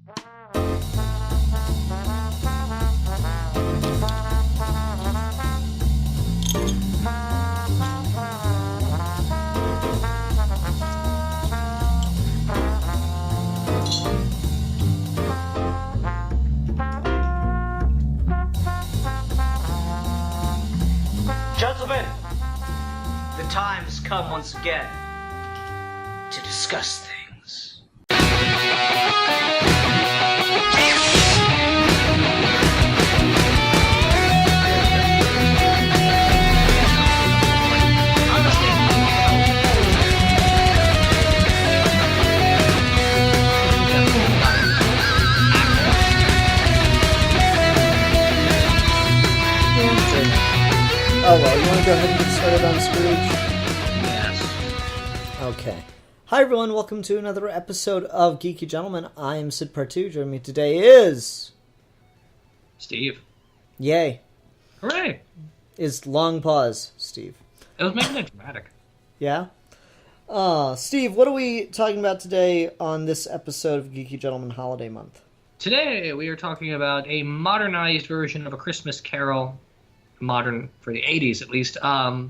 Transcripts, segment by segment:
Gentlemen, the time has come once again to discuss things. Oh well, you want to go ahead and get started on Scrooged? Yes. Okay. Hi everyone, welcome to another episode of Geeky Gentlemen. I am Sid Partout. Joining me today is... Steve. Yay. Hooray! Is long pause, Steve. It was making it dramatic. Yeah? Steve, what are we talking about today on this episode of Geeky Gentlemen Holiday Month? Today we are talking about a modernized version of A Christmas Carol, modern for the 80s at least,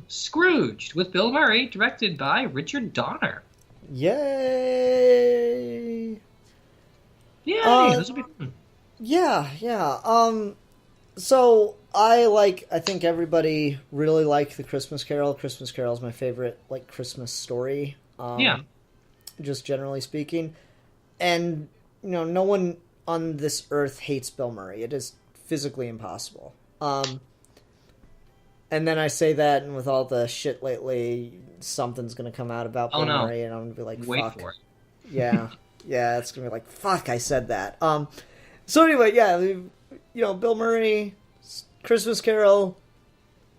Scrooged, with Bill Murray, directed by Richard Donner. Yay! Yay! This will be fun. Yeah. So, I think everybody really liked The Christmas Carol. Christmas Carol is my favorite, Christmas story. Yeah. Just generally speaking. And, no one on this earth hates Bill Murray. It is physically impossible. And then I say that, and with all the shit lately, something's going to come out about Bill Murray, and I'm going to be like, Wait fuck. for it. Yeah, it's going to be like, fuck, I said that. So anyway, yeah, Bill Murray, Christmas Carol,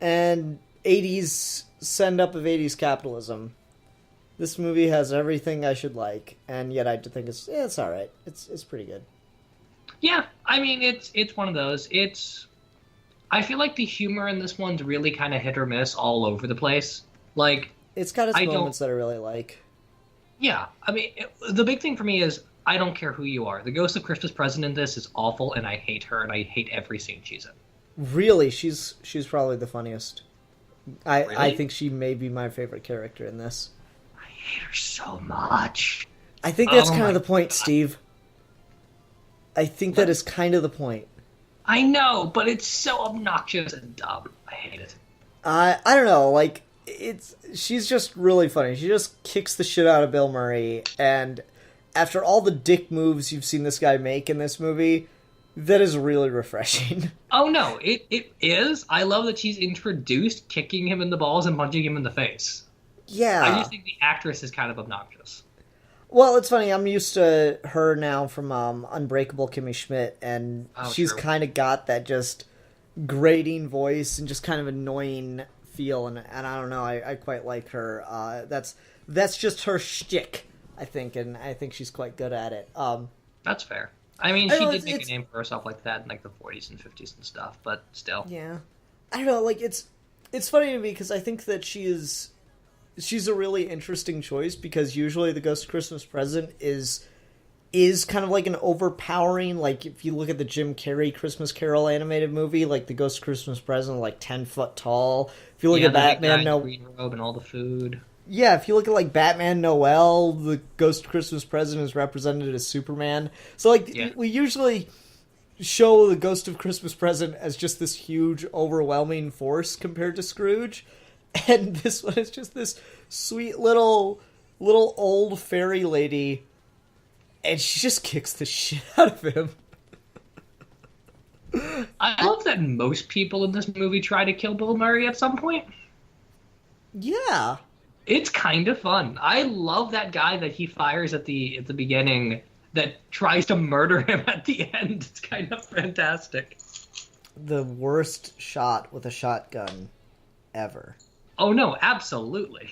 and 80s send-up of 80s capitalism. This movie has everything I should like, and yet I think it's all right. It's pretty good. Yeah, I mean, it's one of those. I feel like the humor in this one's really kind of hit or miss all over the place. It's got its moments that I really like. Yeah, I mean, the big thing for me is I don't care who you are. The Ghost of Christmas Present in this is awful, and I hate her, and I hate every scene she's in. Really? She's probably the funniest. Really? I think she may be my favorite character in this. I hate her so much. I think that's Oh kind of my the point, Steve. I think that is kind of the point. I know, but it's so obnoxious and dumb. I hate it. I don't know, she's just really funny. She just kicks the shit out of Bill Murray, and after all the dick moves you've seen this guy make in this movie, that is really refreshing. Oh no, it is. I love that she's introduced kicking him in the balls and punching him in the face. Yeah. I just think the actress is kind of obnoxious. Well, it's funny, I'm used to her now from Unbreakable Kimmy Schmidt, and she's kind of got that just grating voice and just kind of annoying feel, and I don't know, I quite like her. That's just her shtick, I think, and I think she's quite good at it. That's fair. I mean, she did make a name for herself like that in the 40s and 50s and stuff, but still. Yeah. I don't know, it's funny to me because I think that she's a really interesting choice, because usually the Ghost of Christmas Present is kind of like an overpowering, if you look at the Jim Carrey Christmas Carol animated movie, the Ghost of Christmas Present, 10 foot tall. If you look at Batman, green robe and all the food. Yeah, if you look at Batman Noel, the Ghost of Christmas Present is represented as Superman. So we usually show the Ghost of Christmas Present as just this huge, overwhelming force compared to Scrooge. And this one is just this sweet little old fairy lady, and she just kicks the shit out of him. I love that most people in this movie try to kill Bill Murray at some point. Yeah. It's kind of fun. I love that guy that he fires at the beginning that tries to murder him at the end. It's kind of fantastic. The worst shot with a shotgun ever. Oh no, absolutely.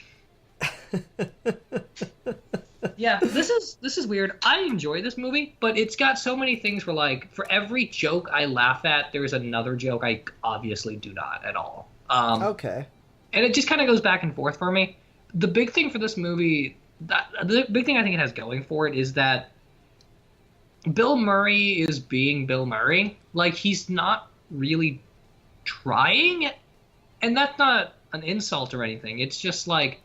Yeah, this is weird. I enjoy this movie, but it's got so many things where for every joke I laugh at, there's another joke I obviously do not at all. Okay. And it just kind of goes back and forth for me. The big thing for this movie, the big thing I think it has going for it is that Bill Murray is being Bill Murray. Like, he's not really trying, and that's not an insult or anything. It's just like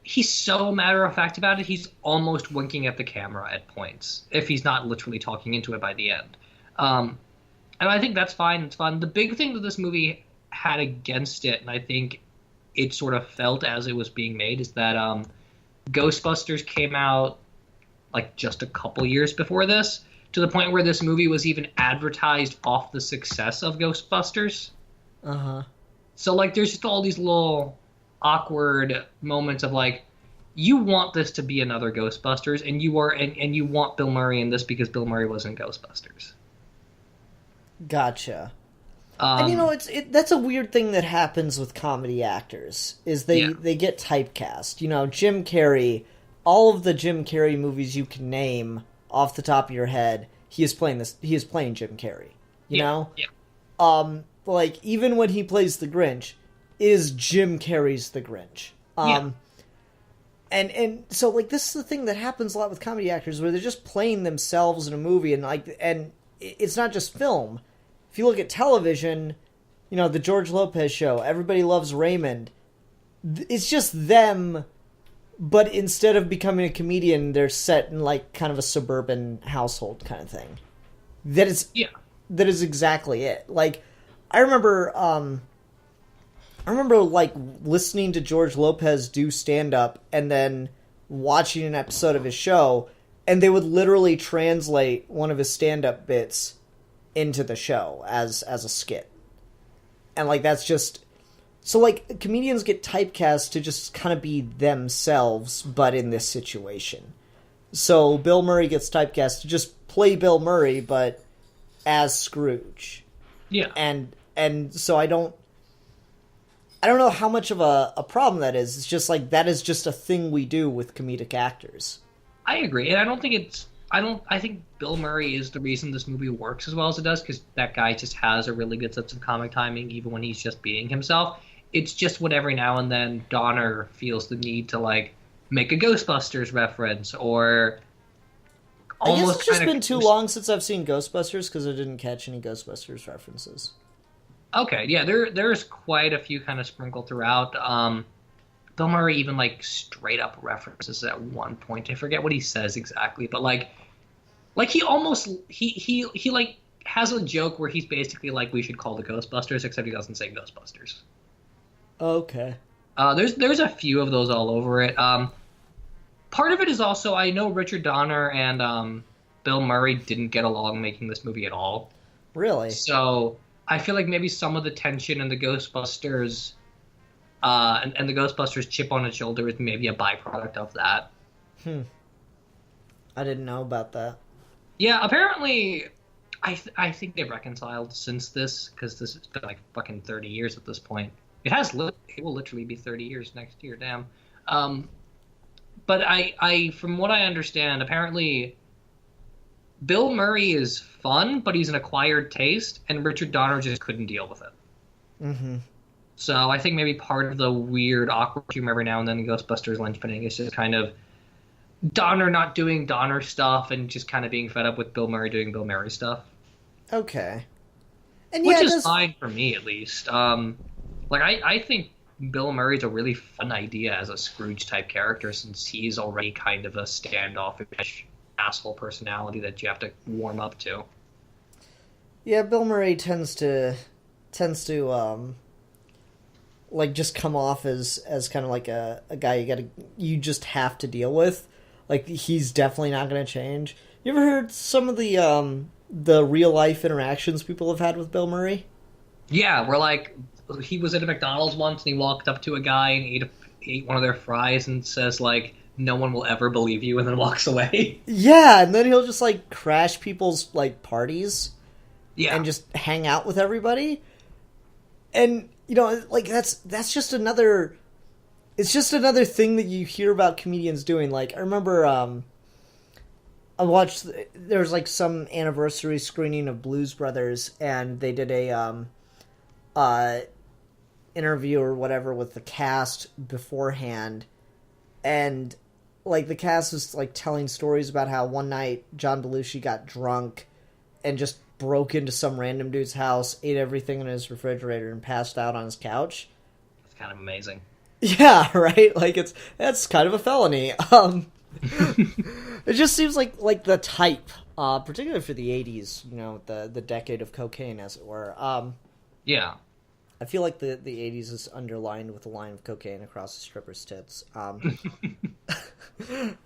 he's so matter of fact about it. He's almost winking at the camera at points if he's not literally talking into it by the end. And I think that's fine. It's fun. The big thing that this movie had against it, and I think it sort of felt as it was being made, is that Ghostbusters came out like just a couple years before this, to the point where this movie was even advertised off the success of Ghostbusters. Uh-huh. So, like, there's just all these little awkward moments of, like, you want this to be another Ghostbusters, and you want Bill Murray in this because Bill Murray was in Ghostbusters. Gotcha. And that's a weird thing that happens with comedy actors, is they get typecast. Jim Carrey, all of the Jim Carrey movies you can name off the top of your head, he is playing Jim Carrey. You know? Yeah. Like, even when he plays the Grinch, is Jim Carrey's the Grinch. And so, like, this is the thing that happens a lot with comedy actors, where they're just playing themselves in a movie, and it's not just film. If you look at television, the George Lopez show, Everybody Loves Raymond, it's just them, but instead of becoming a comedian, they're set in, like, kind of a suburban household kind of thing. That is exactly it. Like, I remember, like, listening to George Lopez do stand-up and then watching an episode of his show, and they would literally translate one of his stand-up bits into the show as a skit. And, like, that's just... So, like, comedians get typecast to just kind of be themselves, but in this situation. So, Bill Murray gets typecast to just play Bill Murray, but as Scrooge. Yeah. And so I don't know how much of a problem that is. It's just like, that is just a thing we do with comedic actors. I agree. And I think Bill Murray is the reason this movie works as well as it does, because that guy just has a really good sense of comic timing, even when he's just being himself. It's just when every now and then Donner feels the need to, like, make a Ghostbusters reference, or almost... I guess it's just been too long since I've seen Ghostbusters, because I didn't catch any Ghostbusters references. Okay, yeah, there's quite a few kind of sprinkled throughout. Bill Murray even, like, straight up references at one point. I forget what he says exactly, but like he almost he like has a joke where he's basically like, we should call the Ghostbusters, except he doesn't say Ghostbusters. Okay. There's a few of those all over it. Part of it is also, I know Richard Donner and Bill Murray didn't get along making this movie at all. Really? So I feel like maybe some of the tension in the Ghostbusters and the Ghostbusters chip on his shoulder is maybe a byproduct of that. I didn't know about that. Yeah, apparently, I think they've reconciled since this, because this has been like fucking 30 years at this point. It will literally be 30 years next year, damn. But I from what I understand, apparently Bill Murray is fun, but he's an acquired taste, and Richard Donner just couldn't deal with it. Mm-hmm. So I think maybe part of the weird, awkward humor every now and then in Ghostbusters linchpinning is just kind of Donner not doing Donner stuff and just kind of being fed up with Bill Murray doing Bill Murray stuff. Okay. And which is fine for me, at least. I think Bill Murray's a really fun idea as a Scrooge-type character, since he's already kind of a standoffish asshole personality that you have to warm up to. Yeah, Bill Murray tends to like, just come off as kind of like a guy you just have to deal with. Like, he's definitely not going to change. You ever heard some of the real life interactions people have had with Bill Murray? Yeah, where, like, he was at a McDonald's once and he walked up to a guy and ate one of their fries and says, like, no one will ever believe you, and then walks away. Yeah, and then he'll just, like, crash people's, like, parties. Yeah. And just hang out with everybody. And, like, that's just another... It's just another thing that you hear about comedians doing. Like, I remember, I watched... There was, like, some anniversary screening of Blues Brothers, and they did a, interview or whatever with the cast beforehand, and like the cast is like telling stories about how one night John Belushi got drunk and just broke into some random dude's house, ate everything in his refrigerator, and passed out on his couch. It's kind of amazing. Yeah, right. Like that's kind of a felony. It just seems like the type, particularly for the '80s. You know, the decade of cocaine, as it were. Yeah. I feel like the '80s is underlined with a line of cocaine across the stripper's tits. You're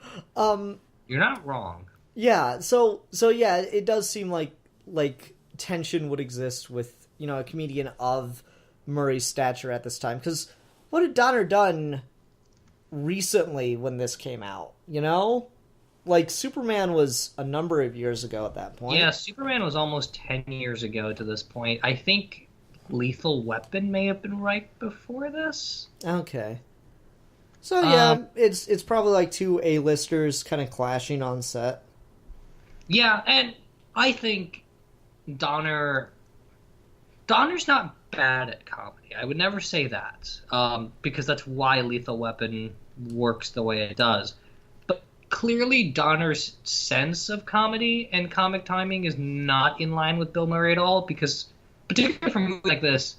not wrong. Yeah, so yeah, it does seem like tension would exist with, you know, a comedian of Murray's stature at this time. Because what had Donner done recently when this came out, you know? Like, Superman was a number of years ago at that point. Yeah, Superman was almost 10 years ago to this point. I think Lethal Weapon may have been right before this. Okay. So, yeah, it's probably like two A-listers kind of clashing on set. Yeah, and I think Donner's not bad at comedy. I would never say that, because that's why Lethal Weapon works the way it does. But clearly Donner's sense of comedy and comic timing is not in line with Bill Murray at all, because particularly for movies like this,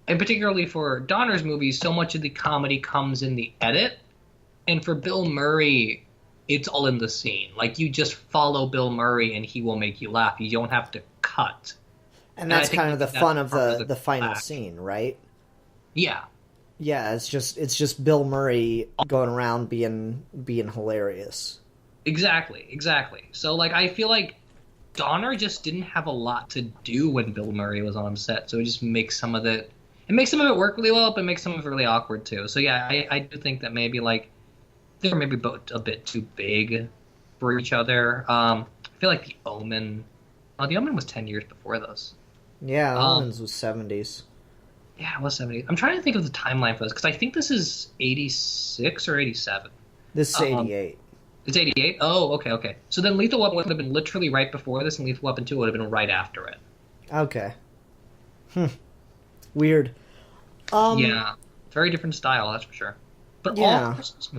and particularly for Donner's movies, so much of the comedy comes in the edit, and for Bill Murray, it's all in the scene. Like, you just follow Bill Murray and he will make you laugh. You don't have to cut. And that's kind of the fun of the final scene, right? Yeah. Yeah, it's just Bill Murray going around being hilarious. Exactly. So, like, I feel like Donner just didn't have a lot to do when Bill Murray was on set, so it just makes some of it work really well, but it makes some of it really awkward too. So yeah, I do think that maybe like they're maybe both a bit too big for each other. I feel like The Omen was 10 years before this. Yeah, Omen's was 70s. Yeah, it was 70s. I'm trying to think of the timeline for this, because I think this is 86 or 87. This is 88. It's 88? Oh, okay. So then Lethal Weapon would have been literally right before this, and Lethal Weapon 2 would have been right after it. Okay. Weird. Yeah. Very different style, that's for sure. But yeah. all Christmas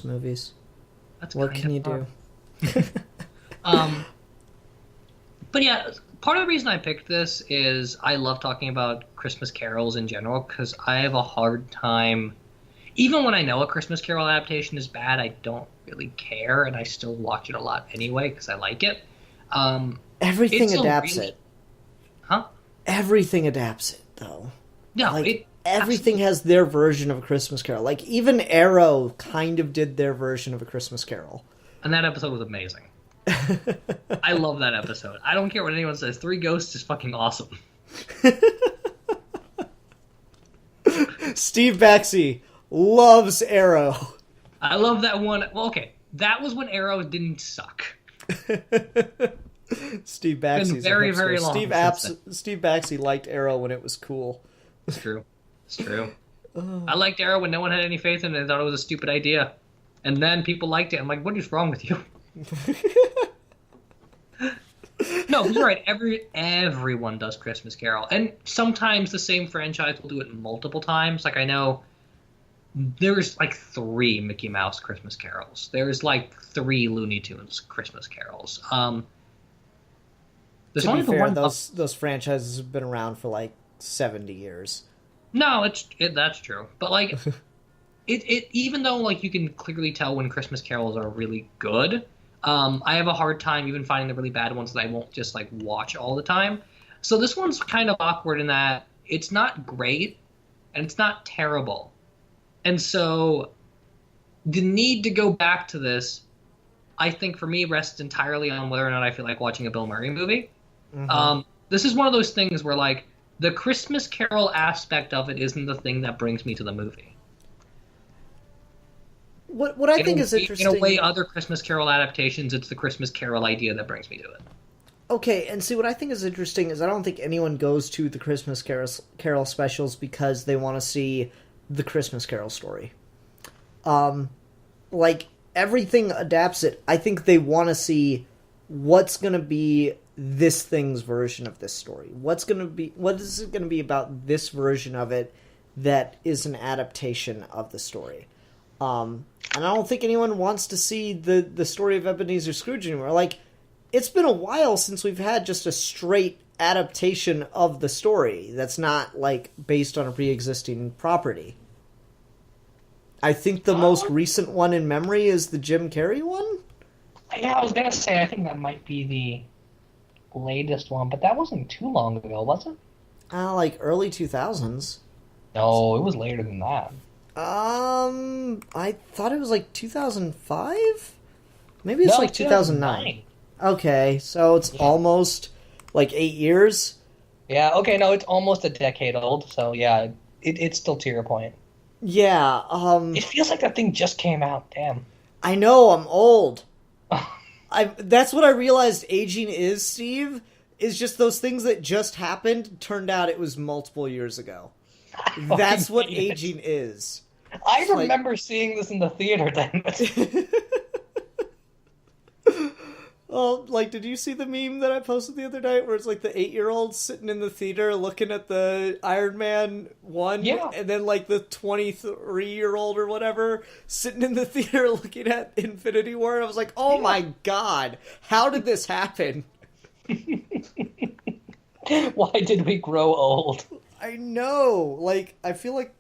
movies. That's what can you do? But yeah, part of the reason I picked this is I love talking about Christmas carols in general, because I have a hard time... Even when I know a Christmas Carol adaptation is bad, I don't really care, and I still watch it a lot anyway because I like it. Everything adapts it. Huh? Everything adapts it, though. No, like, everything has their version of a Christmas Carol. Like, even Arrow kind of did their version of a Christmas Carol. And that episode was amazing. I love that episode. I don't care what anyone says. Three Ghosts is fucking awesome. Steve Baxi loves Arrow. I love that one. Well, okay. That was when Arrow didn't suck. Steve Baxi. Very, very long. Steve Baxi liked Arrow when it was cool. It's true. I liked Arrow when no one had any faith in it and thought it was a stupid idea. And then people liked it. I'm like, what is wrong with you? No, you're right. Everyone does Christmas Carol. And sometimes the same franchise will do it multiple times. Like, I know there's like 3 Mickey Mouse Christmas carols. There's like 3 Looney Tunes Christmas carols. There's to be fair, those franchises have been around for like 70 years. No, that's true. But like, it even though like you can clearly tell when Christmas carols are really good, I have a hard time even finding the really bad ones that I won't just like watch all the time. So this one's kind of awkward in that it's not great and it's not terrible. And so the need to go back to this, I think for me, rests entirely on whether or not I feel like watching a Bill Murray movie. Mm-hmm. This is one of those things where like the Christmas Carol aspect of it isn't the thing that brings me to the movie. What I think is interesting... In a way, other Christmas Carol adaptations, it's the Christmas Carol idea that brings me to it. Okay, and see, what I think is interesting is I don't think anyone goes to the Christmas Carol specials because they want to see the Christmas Carol story. Like, everything adapts it. I think they want to see what's going to be this thing's version of this story. What is it going to be about this version of it that is an adaptation of the story? And I don't think anyone wants to see the story of Ebenezer Scrooge anymore. Like, it's been a while since we've had just a straight adaptation of the story that's not, like, based on a pre-existing property. I think the most recent one in memory is the Jim Carrey one? Yeah, I was going to say, I think that might be the latest one, but that wasn't too long ago, was it? Like, early 2000s. No, it was later than that. I thought it was, like, 2005? Maybe it's, like, 2009. Okay, so it's almost, like, 8 years? Yeah, okay, no, it's almost a decade old, so yeah, it's still to your point. Yeah, It feels like that thing just came out, damn. I know, I'm old. That's what I realized aging is, Steve, is just those things that just happened, turned out it was multiple years ago. That's what aging is. I remember seeing this in the theater then. Oh, like, did you see the meme that I posted the other night where it's like the 8-year-old sitting in the theater looking at the Iron Man 1? Yeah. And then, like, the 23-year-old or whatever sitting in the theater looking at Infinity War. And I was like, oh my god, how did this happen? Why did we grow old? I know. Like, I feel like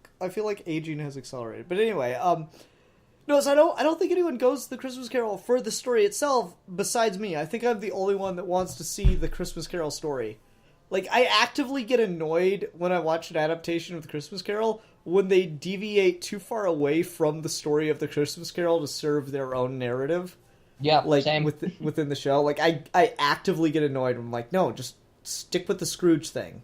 aging has accelerated. But anyway, no, so I don't think anyone goes to the Christmas Carol for the story itself besides me. I think I'm the only one that wants to see the Christmas Carol story. Like, I actively get annoyed when I watch an adaptation of the Christmas Carol when they deviate too far away from the story of the Christmas Carol to serve their own narrative. Yeah, like, same. Within the show. Like, I actively get annoyed when I'm like, no, just stick with the Scrooge thing.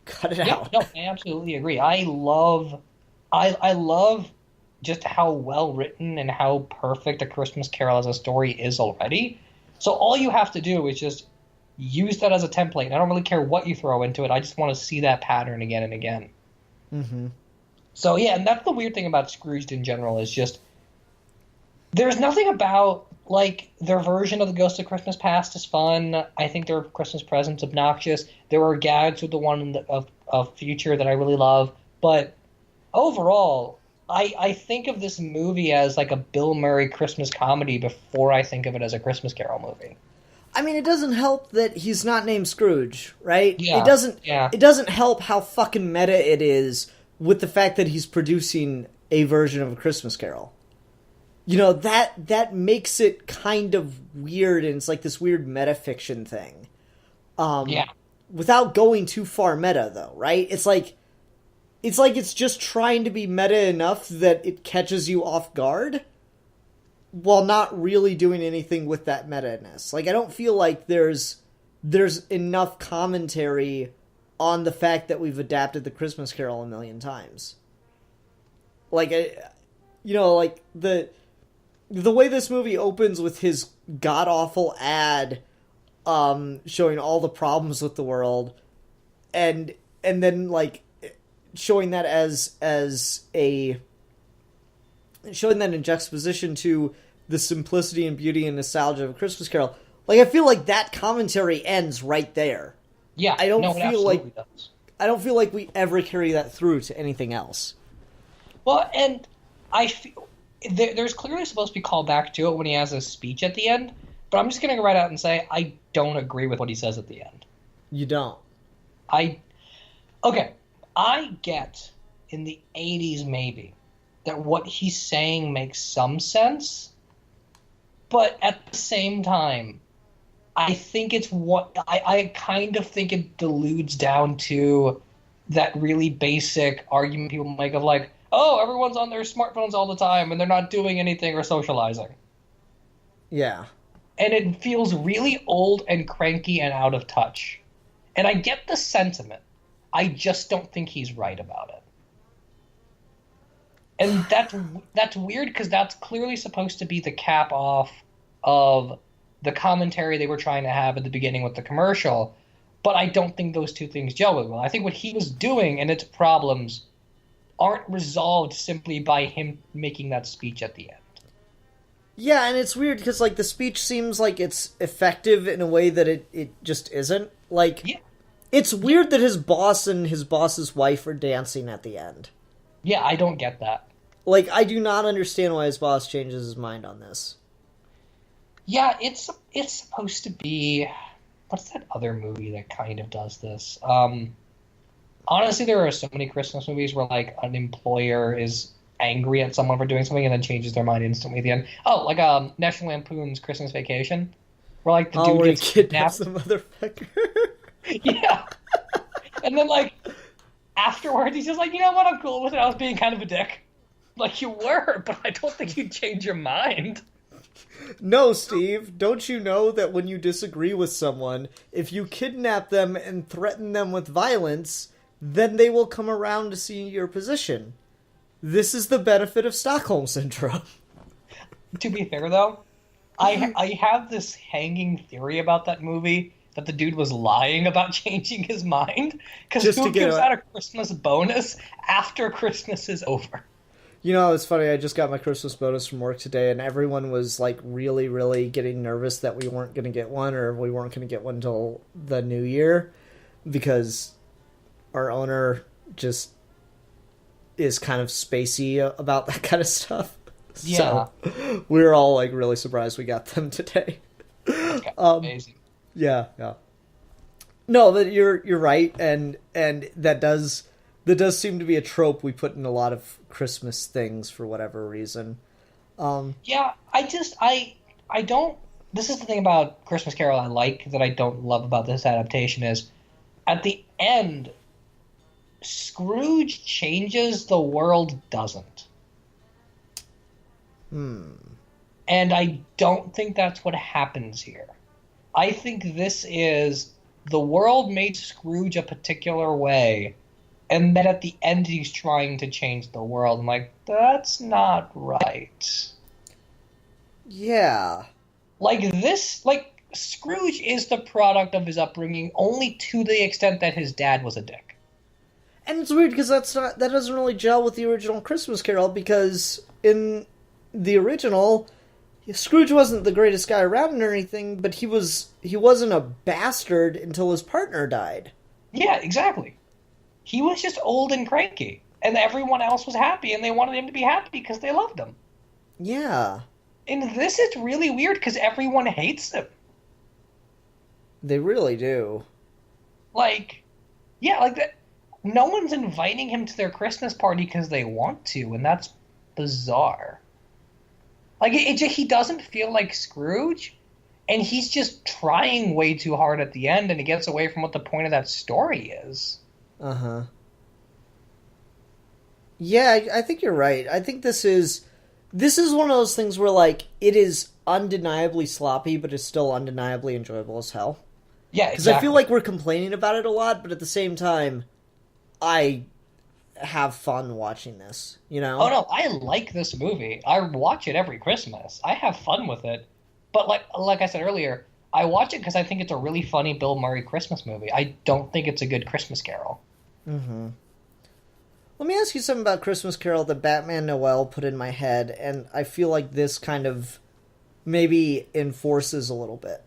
Cut it out. No, I absolutely agree. I love just how well written and how perfect A Christmas Carol as a story is already. So all you have to do is just use that as a template. I don't really care what you throw into it. I just want to see that pattern again and again. Mm-hmm. So yeah, and that's the weird thing about Scrooged in general is just there's nothing about like their version of the Ghost of Christmas Past is fun. I think their Christmas Present's obnoxious. There are gags with the one of Future that I really love, but overall, I think of this movie as like a Bill Murray Christmas comedy before I think of it as a Christmas Carol movie. I mean, it doesn't help that he's not named Scrooge, right? Yeah. It doesn't help how fucking meta it is with the fact that he's producing a version of A Christmas Carol. You know, that makes it kind of weird, and it's like this weird metafiction thing. Yeah. Without going too far meta, though, right? It's like it's just trying to be meta enough that it catches you off guard while not really doing anything with that meta-ness. Like, I don't feel like there's enough commentary on the fact that we've adapted the Christmas Carol a million times. Like, like the way this movie opens with his god-awful ad showing all the problems with the world and then, like, showing that in juxtaposition to the simplicity and beauty and nostalgia of A Christmas Carol. Like, I feel like that commentary ends right there. Yeah, I don't does. I don't feel like we ever carry that through to anything else. Well, and I feel there's clearly supposed to be called back to it when he has a speech at the end, but I'm just going to go right out and say I don't agree with what he says at the end. You don't? Okay, I get in the 80s maybe that what he's saying makes some sense, but at the same time, I think it's what I kind of think it deludes down to that really basic argument people make of like, oh, everyone's on their smartphones all the time and they're not doing anything or socializing. Yeah. And it feels really old and cranky and out of touch. And I get the sentiment. I just don't think he's right about it. And that's weird because that's clearly supposed to be the cap off of the commentary they were trying to have at the beginning with the commercial. But I don't think those two things gel really well. I think what he was doing and its problems aren't resolved simply by him making that speech at the end. Yeah, and it's weird because, like, the speech seems like it's effective in a way that it just isn't. Like, yeah. It's weird that his boss and his boss's wife are dancing at the end. Yeah, I don't get that. Like, I do not understand why his boss changes his mind on this. Yeah, it's supposed to be... What's that other movie that kind of does this? Honestly, there are so many Christmas movies where, like, an employer is angry at someone for doing something and then changes their mind instantly at the end. Oh, like National Lampoon's Christmas Vacation, where, like, the dude where he gets kidnaps kidnapped. the motherfucker. Yeah. And then, like, afterwards, he's just like, you know what, I'm cool with it. I was being kind of a dick. Like, you were, but I don't think you'd change your mind. No, Steve, don't you know that when you disagree with someone, if you kidnap them and threaten them with violence, then they will come around to see your position? This is the benefit of Stockholm Syndrome. To be fair, though, I have this hanging theory about that movie that the dude was lying about changing his mind, because who gives out a Christmas bonus after Christmas is over? You know, it's funny, I just got my Christmas bonus from work today, and everyone was, like, really, really getting nervous that we weren't going to get one, or we weren't going to get one until the new year, because our owner just is kind of spacey about that kind of stuff. Yeah. So, we were all, like, really surprised we got them today. That's amazing. Yeah. No, but you're right, and that does seem to be a trope we put in a lot of Christmas things for whatever reason. Yeah, I don't... This is the thing about Christmas Carol I like that I don't love about this adaptation is, at the end, Scrooge changes, the world doesn't. And I don't think that's what happens here. I think this is, the world made Scrooge a particular way, and then at the end he's trying to change the world. I'm like, that's not right. Yeah. Like, Scrooge is the product of his upbringing only to the extent that his dad was a dick. And it's weird because that doesn't really gel with the original Christmas Carol, because in the original, Scrooge wasn't the greatest guy around or anything, but he wasn't a bastard until his partner died. Yeah, exactly. He was just old and cranky, and everyone else was happy, and they wanted him to be happy because they loved him. Yeah. In this, it's really weird because everyone hates him. They really do. Like, yeah, like that. No one's inviting him to their Christmas party because they want to, and that's bizarre. Like, he doesn't feel like Scrooge, and he's just trying way too hard at the end, and he gets away from what the point of that story is. Uh-huh. Yeah, I think you're right. I think this is one of those things where, like, it is undeniably sloppy, but it's still undeniably enjoyable as hell. Yeah, exactly. Because I feel like we're complaining about it a lot, but at the same time, I have fun watching this, you know? Oh, no, I like this movie. I watch it every Christmas. I have fun with it. But like I said earlier, I watch it because I think it's a really funny Bill Murray Christmas movie. I don't think it's a good Christmas Carol. Mm-hmm. Let me ask you something about Christmas Carol that Batman Noel put in my head, and I feel like this kind of maybe enforces a little bit.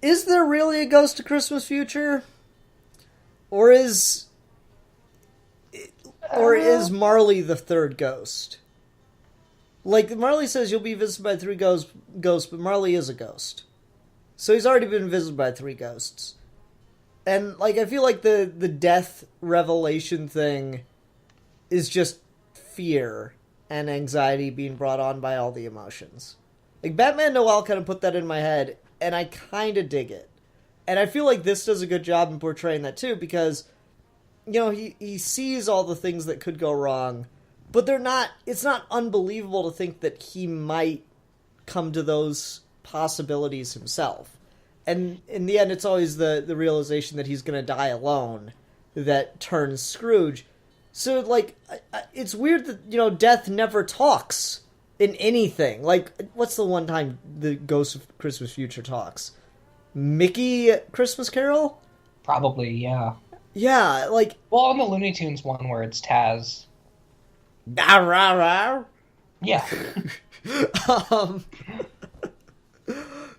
Is there really a Ghost of Christmas Future? Or is Marley the third ghost? Like, Marley says you'll be visited by 3 ghosts, but Marley is a ghost. So he's already been visited by 3 ghosts. And, like, I feel like the death revelation thing is just fear and anxiety being brought on by all the emotions. Like, Batman Noel kind of put that in my head, and I kind of dig it. And I feel like this does a good job in portraying that, too, because, you know, he sees all the things that could go wrong, but it's not unbelievable to think that he might come to those possibilities himself. And in the end, it's always the realization that he's going to die alone that turns Scrooge. So, like, it's weird that, you know, death never talks in anything. Like, what's the one time the Ghost of Christmas Future talks? Mickey Christmas Carol? Probably, yeah. Yeah, like... Well, on the Looney Tunes one where it's Taz. Rah, rah, rah. Yeah.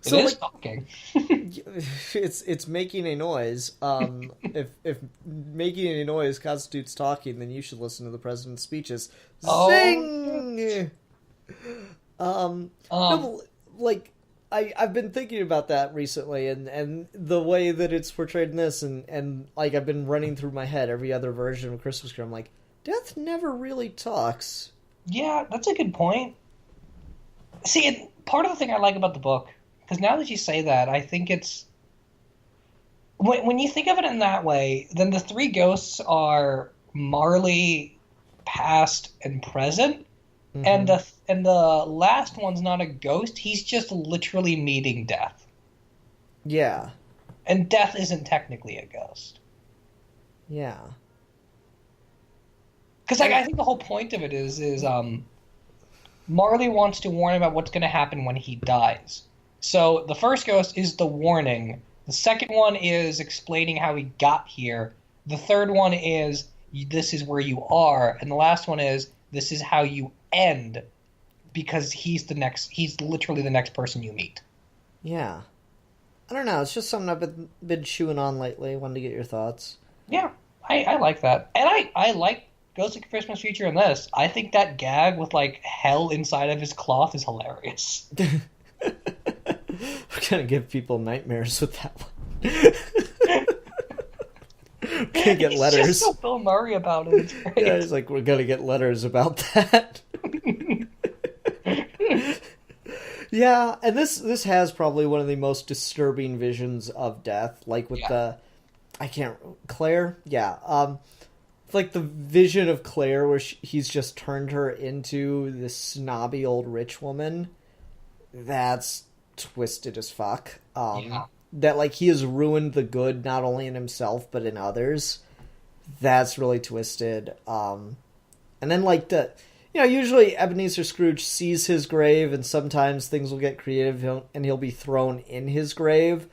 It is talking. it's making a noise. If making a noise constitutes talking, then you should listen to the president's speeches. Zing! No, like I've been thinking about that recently, and the way that it's portrayed in this, and like I've been running through my head every other version of Christmas Carol. I'm like, Death never really talks. Yeah, that's a good point. See, part of the thing I like about the book, because now that you say that, I think it's when you think of it in that way, then the three ghosts are Marley, past, and present. Mm-hmm. And the last one's not a ghost. He's just literally meeting Death. Yeah. And Death isn't technically a ghost. Yeah. Because I think the whole point of it is Marley wants to warn him about what's going to happen when he dies. So the first ghost is the warning. The second one is explaining how he got here. The third one is this is where you are. And the last one is this is how you end, because he's literally the next person you meet. Yeah. I don't know. It's just something I've been chewing on lately. Wanted to get your thoughts. Yeah, I like that. And I like Ghost of Christmas Future in this. I think that gag with, like, hell inside of his cloth is hilarious. We're going to give people nightmares with that one. Gonna get letters. He's just so Bill Murray about it. It's great. Yeah, he's like, we're gonna get letters about that. Yeah, and this has probably one of the most disturbing visions of Death, like with Claire. Yeah, like the vision of Claire where he's just turned her into this snobby old rich woman. That's twisted as fuck. That, like, he has ruined the good not only in himself but in others. That's really twisted. And then, like, usually Ebenezer Scrooge sees his grave, and sometimes things will get creative and he'll be thrown in his grave.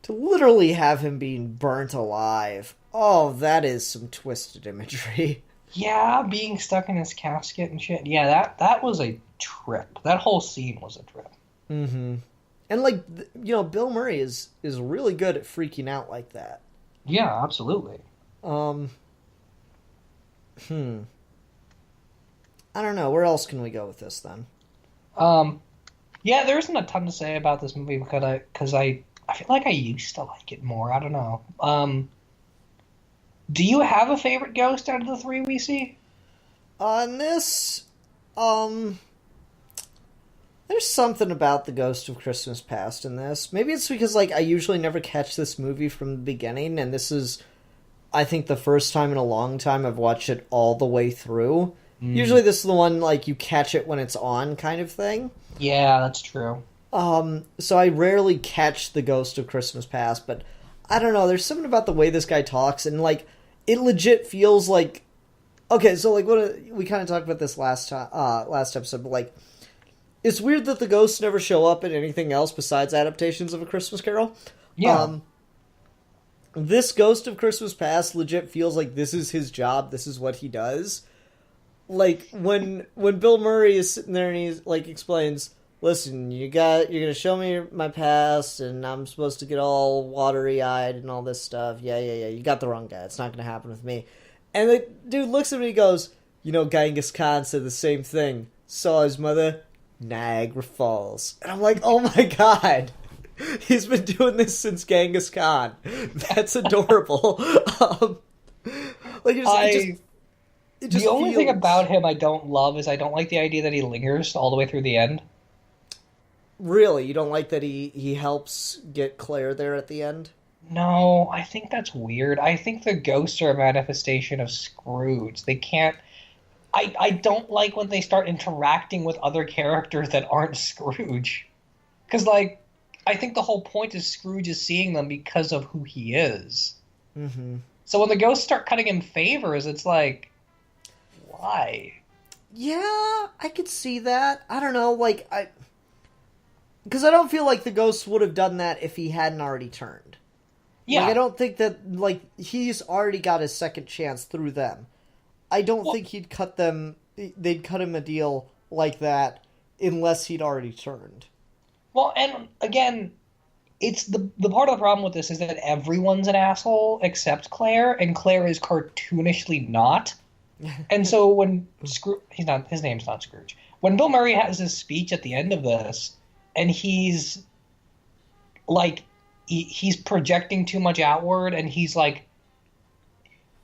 To literally have him being burnt alive, oh, that is some twisted imagery. Yeah, being stuck in his casket and shit. Yeah, that was a trip. That whole scene was a trip. Mm-hmm. And, like, Bill Murray is really good at freaking out like that. Yeah, absolutely. I don't know. Where else can we go with this, then? Yeah, there isn't a ton to say about this movie because I feel like I used to like it more. I don't know. Do you have a favorite ghost out of the three we see? On this, there's something about the Ghost of Christmas Past in this. Maybe it's because, like, I usually never catch this movie from the beginning, and this is, I think, the first time in a long time I've watched it all the way through. Usually this is the one, like, you catch it when it's on kind of thing. Yeah, that's true. So I rarely catch the Ghost of Christmas Past, but I don't know, there's something about the way this guy talks, and, like, it legit feels like... Okay, so, like, we kind of talked about this last episode, but, like, it's weird that the ghosts never show up in anything else besides adaptations of A Christmas Carol. Yeah. This Ghost of Christmas Past legit feels like this is his job, this is what he does. Like, when Bill Murray is sitting there and he's, like, explains, listen, you're gonna show me my past, and I'm supposed to get all watery-eyed and all this stuff. Yeah, you got the wrong guy. It's not gonna happen with me. And the dude looks at me and goes, Genghis Khan said the same thing. Saw his mother, Niagara Falls. And I'm like, oh my god. He's been doing this since Genghis Khan. That's adorable. The only thing about him I don't love is I don't like the idea that he lingers all the way through the end. Really? You don't like that he helps get Claire there at the end? No, I think that's weird. I think the ghosts are a manifestation of Scrooge. They can't... I don't like when they start interacting with other characters that aren't Scrooge. Because, like, I think the whole point is Scrooge is seeing them because of who he is. Mm-hmm. So when the ghosts start cutting him favors, it's like, why? Yeah, I could see that. I don't know, because I don't feel like the ghosts would have done that if he hadn't already turned. Yeah. I don't think that, he's already got his second chance through them. I don't think they'd cut him a deal like that unless he'd already turned. Well, and again, it's the part of the problem with this is that everyone's an asshole except Claire, and Claire is cartoonishly not. And so when his name's not Scrooge. When Bill Murray has his speech at the end of this, and he's like, he's projecting too much outward, and he's like,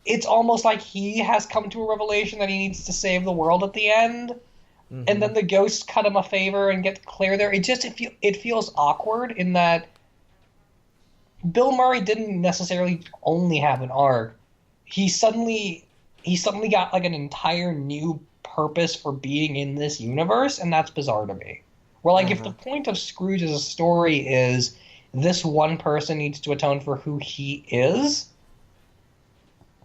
it's almost like he has come to a revelation that he needs to save the world at the end. Mm-hmm. And then the ghosts cut him a favor and get Claire there. It feels awkward in that Bill Murray didn't necessarily only have an arc. He suddenly got like an entire new purpose for being in this universe, and that's bizarre to me. Where like if the point of Scrooge as a story is this one person needs to atone for who he is,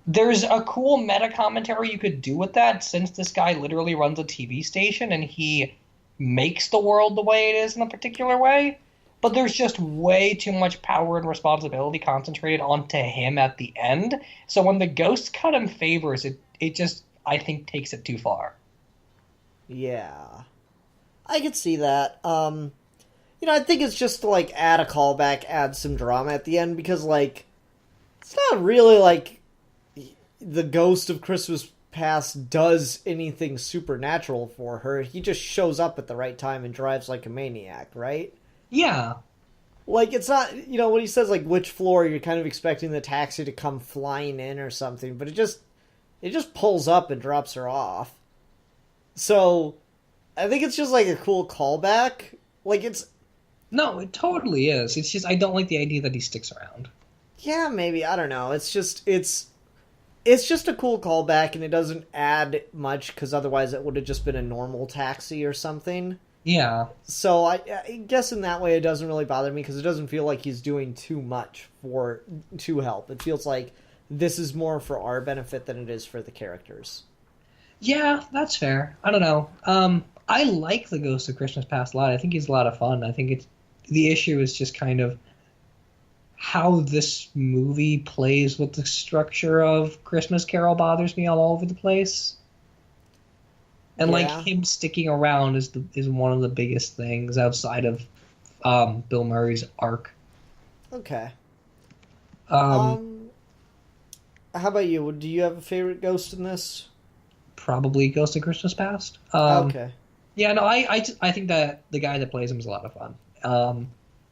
there's a cool meta commentary you could do with that, since this guy literally runs a TV station and he makes the world the way it is in a particular way. But there's just way too much power and responsibility concentrated onto him at the end. So when the ghosts cut him favors, it just, I think, takes it too far. Yeah. I could see that. I think it's just to, like, add a callback, add some drama at the end, because, like, it's not really, like, the Ghost of Christmas Past does anything supernatural for her. He just shows up at the right time and drives like a maniac, right? Yeah. Like, it's not, when he says, like, which floor, you're kind of expecting the taxi to come flying in or something, but it just pulls up and drops her off. So, I think it's just, like, a cool callback. Like, it's... No, it totally is. It's just, I don't like the idea that he sticks around. Yeah, maybe. I don't know. It's just a cool callback, and it doesn't add much, because otherwise it would have just been a normal taxi or something. Yeah. So I guess in that way it doesn't really bother me, because it doesn't feel like he's doing too much to help. It feels like this is more for our benefit than it is for the characters. Yeah, that's fair. I don't know. I like the Ghost of Christmas Past a lot. I think he's a lot of fun. I think the issue is just kind of how this movie plays with the structure of Christmas Carol bothers me all over the place. And like him sticking around is one of the biggest things outside of Bill Murray's arc. Okay. How about you? Do you have a favorite ghost in this? Probably Ghost of Christmas Past. Okay. Yeah, no, I think that the guy that plays him is a lot of fun.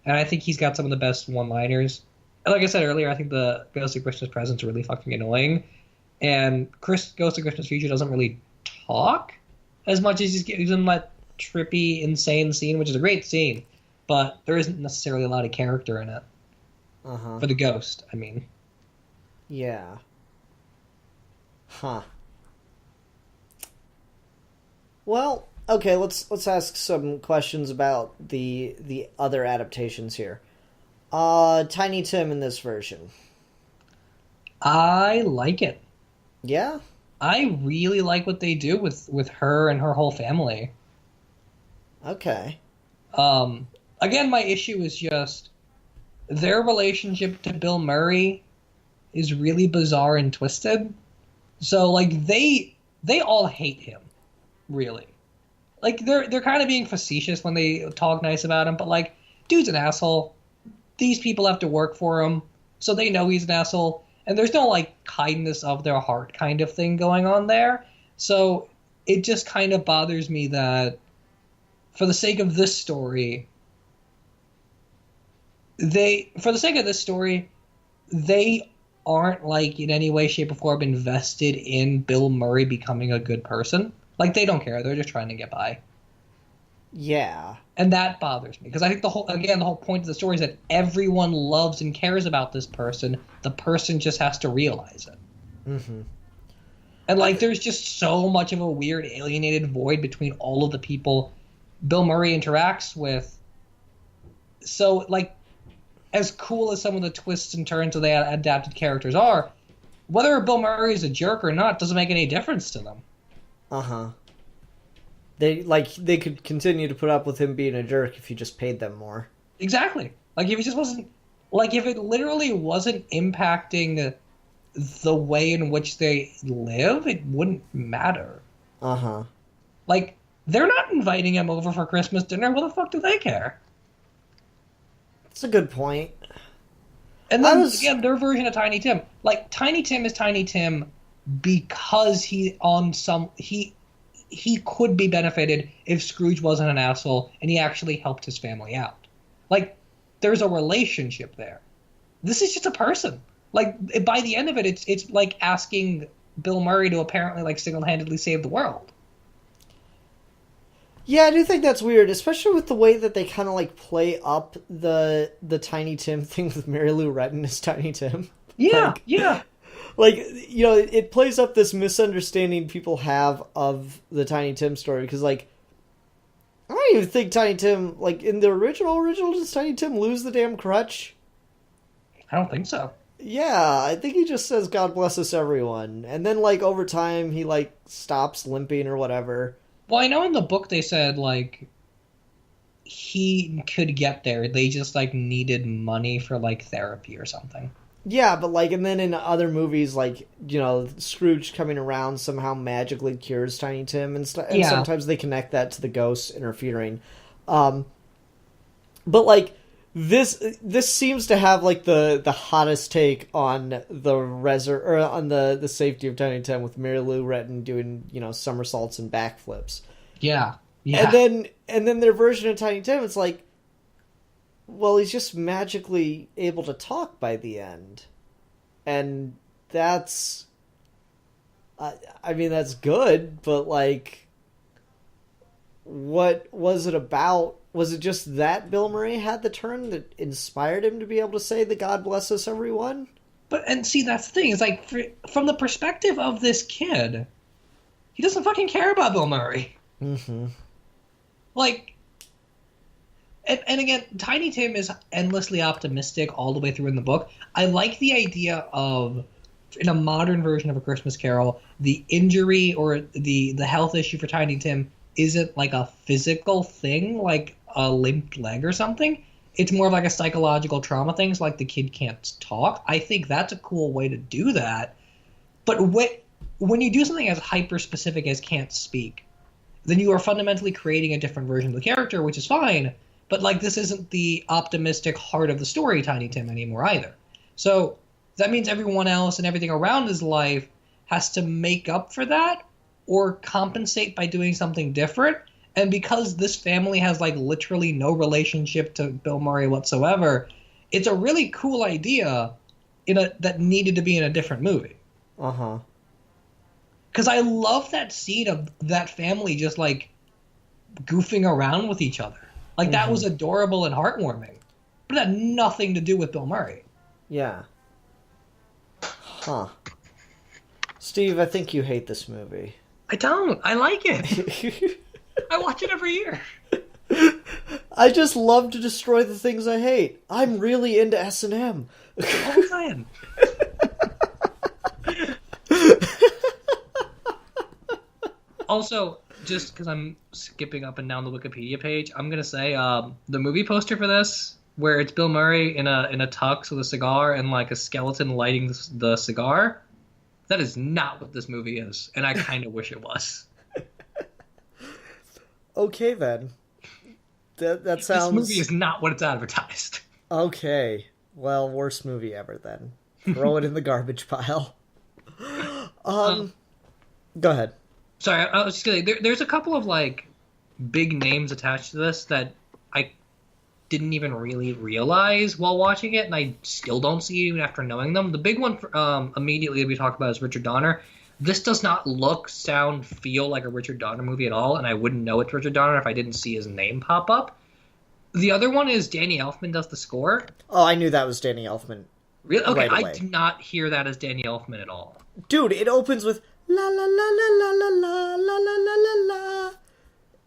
And I think he's got some of the best one-liners. And like I said earlier, I think the Ghost of Christmas Present's really fucking annoying. And Ghost of Christmas Future doesn't really talk as much as he's gives him that trippy, insane scene, which is a great scene. But there isn't necessarily a lot of character in it. For the ghost, I mean. Yeah. Huh. Well, okay, let's ask some questions about the other adaptations here. Tiny Tim in this version. I like it. Yeah? I really like what they do with her and her whole family. Okay. Again, my issue is just their relationship to Bill Murray is really bizarre and twisted. So, like, they all hate him, really. Like, they're kind of being facetious when they talk nice about him, but, like, dude's an asshole. These people have to work for him, so they know he's an asshole. And there's no, like, kindness of their heart kind of thing going on there. So it just kind of bothers me that, for the sake of this story, they aren't, like, in any way, shape, or form invested in Bill Murray becoming a good person. Like, they don't care. They're just trying to get by. Yeah. And that bothers me. Because I think the whole point of the story is that everyone loves and cares about this person. The person just has to realize it. Mm-hmm. And, like, there's just so much of a weird alienated void between all of the people Bill Murray interacts with. So, like, as cool as some of the twists and turns of the adapted characters are, whether Bill Murray is a jerk or not doesn't make any difference to them. They could continue to put up with him being a jerk if you just paid them more. Exactly. Like, if it just wasn't... Like, if it literally wasn't impacting the way in which they live, it wouldn't matter. Uh-huh. Like, they're not inviting him over for Christmas dinner. What the fuck do they care? It's a good point. And then, again, their version of Tiny Tim. Like, Tiny Tim is Tiny Tim because he could be benefited if Scrooge wasn't an asshole and he actually helped his family out. Like, there's a relationship there. This is just a person. Like, by the end of it, it's like asking Bill Murray to apparently, like, single-handedly save the world. Yeah, I do think that's weird, especially with the way that they kind of, like, play up the Tiny Tim thing with Mary Lou Retton as Tiny Tim. Yeah, yeah. Like, you know, it plays up this misunderstanding people have of the Tiny Tim story, because, like, I don't even think Tiny Tim, like, in the original, does Tiny Tim lose the damn crutch? I don't think so. Yeah, I think he just says, God bless us, everyone. And then, like, over time, he, like, stops limping or whatever. Well, I know in the book they said, like, he could get there. They just, like, needed money for, like, therapy or something. Yeah, but, like, and then in other movies, like, you know, Scrooge coming around somehow magically cures Tiny Tim, and sometimes they connect that to the ghosts interfering. But, like, this seems to have, like, the hottest take on the safety of Tiny Tim, with Mary Lou Retton doing, you know, somersaults and backflips. Yeah. Yeah. And then their version of Tiny Tim, it's like, well, he's just magically able to talk by the end. And that's... I mean, that's good, but, like... What was it about? Was it just that Bill Murray had the turn that inspired him to be able to say the God bless us, everyone? And see, that's the thing. It's like, from the perspective of this kid, he doesn't fucking care about Bill Murray. Mm-hmm. Like... And again, Tiny Tim is endlessly optimistic all the way through in the book. I like the idea of, in a modern version of A Christmas Carol, the injury or the health issue for Tiny Tim isn't like a physical thing, like a limped leg or something. It's more of like a psychological trauma thing, so like the kid can't talk. I think that's a cool way to do that. But when you do something as hyper-specific as can't speak, then you are fundamentally creating a different version of the character, which is fine. But, like, this isn't the optimistic heart of the story, Tiny Tim, anymore either. So that means everyone else and everything around his life has to make up for that or compensate by doing something different. And because this family has, like, literally no relationship to Bill Murray whatsoever, it's a really cool idea that needed to be in a different movie. Uh-huh. Because I love that scene of that family just, like, goofing around with each other. Like, that was adorable and heartwarming. But it had nothing to do with Bill Murray. Yeah. Huh. Steve, I think you hate this movie. I don't. I like it. I watch it every year. I just love to destroy the things I hate. I'm really into S&M. What was I in? Also, just because I'm skipping up and down the Wikipedia page, I'm gonna say the movie poster for this, where it's Bill Murray in a tux with a cigar and like a skeleton lighting the cigar, that is not what this movie is, and I kind of wish it was. Okay then, that sounds. This movie is not what it's advertised. Okay, well, worst movie ever then. Throw it in the garbage pile. Go ahead. Sorry, I was just gonna say, there's a couple of, like, big names attached to this that I didn't even really realize while watching it, and I still don't see even after knowing them. The big one immediately we talked about is Richard Donner. This does not look, sound, feel like a Richard Donner movie at all, and I wouldn't know it's Richard Donner if I didn't see his name pop up. The other one is Danny Elfman does the score. Oh, I knew that was Danny Elfman. Really? Okay, right away. I did not hear that as Danny Elfman at all. Dude, it opens with la la la la la la la la la la la la.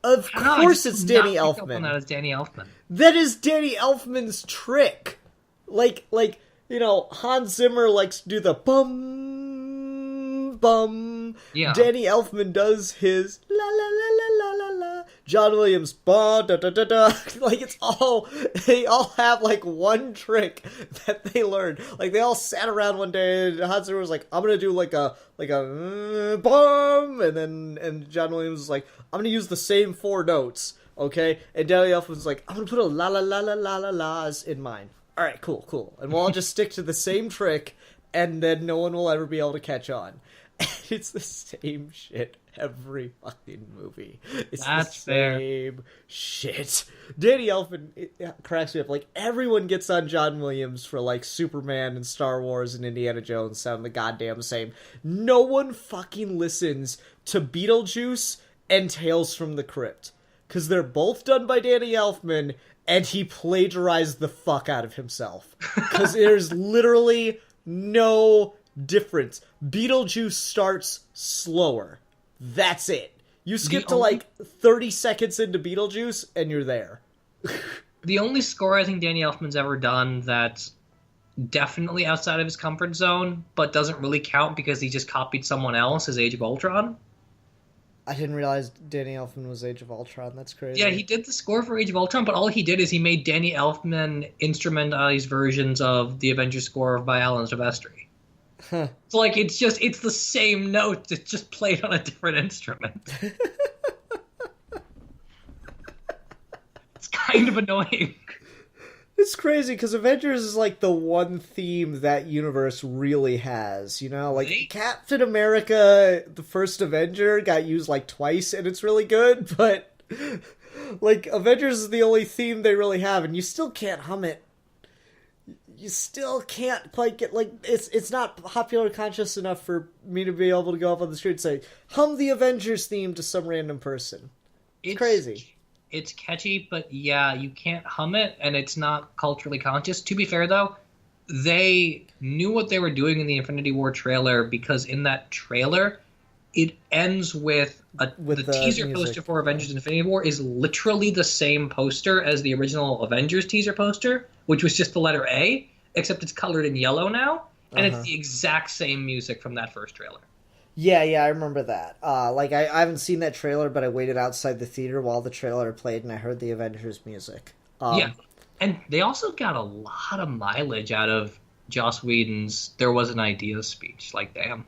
Of course it's Danny Elfman. That is Danny Elfman. That is Danny Elfman's trick. Like, you know, Hans Zimmer likes to do the bum, bum. Yeah. Danny Elfman does his la la la la la la la. John Williams, ba da da da da. Like, they all have, like, one trick that they learned. Like, they all sat around one day and Hans Zimmer was like, I'm gonna do like a bum, and John Williams was like, I'm gonna use the same four notes. okay? And Danny Elfman's like, I'm gonna put a la la la la la la la's in mine. All right, cool. And we'll all just stick to the same trick, and then no one will ever be able to catch on. And it's the same shit every fucking movie. It's That's the same shit. Danny Elfman, it cracks me up. Like, everyone gets on John Williams for, like, Superman and Star Wars and Indiana Jones sound the goddamn same. No one fucking listens to Beetlejuice and Tales from the Crypt. Because they're both done by Danny Elfman, and he plagiarized the fuck out of himself. Because there's literally no difference. Beetlejuice starts slower. That's it. You skip to like 30 seconds into Beetlejuice, and you're there. The only score I think Danny Elfman's ever done that's definitely outside of his comfort zone, but doesn't really count because he just copied someone else, is Age of Ultron. I didn't realize Danny Elfman was Age of Ultron. That's crazy. Yeah, he did the score for Age of Ultron, but all he did is he made Danny Elfman instrumentalize versions of the Avengers score by Alan Silvestri. Huh. So, like, it's the same note, it's just played on a different instrument. It's kind of annoying. It's crazy, because Avengers is, like, the one theme that universe really has, you know? Like, Captain America, the first Avenger, got used, like, twice, and it's really good, but, like, Avengers is the only theme they really have, and you still can't hum it. You still can't quite get, like, it's not popular conscious enough for me to be able to go up on the street and say, hum the Avengers theme to some random person. It's crazy. It's catchy, but yeah, you can't hum it, and it's not culturally conscious. To be fair, though, they knew what they were doing in the Infinity War trailer, because in that trailer, it ends with the teaser music. poster for Avengers Infinity War is literally the same poster as the original Avengers teaser poster, which was just the letter A, except it's colored in yellow now, and it's the exact same music from that first trailer. Yeah, I remember that. Like, I haven't seen that trailer, but I waited outside the theater while the trailer played, and I heard the Avengers music. Yeah, and they also got a lot of mileage out of Joss Whedon's There Was an Idea speech. Like, damn.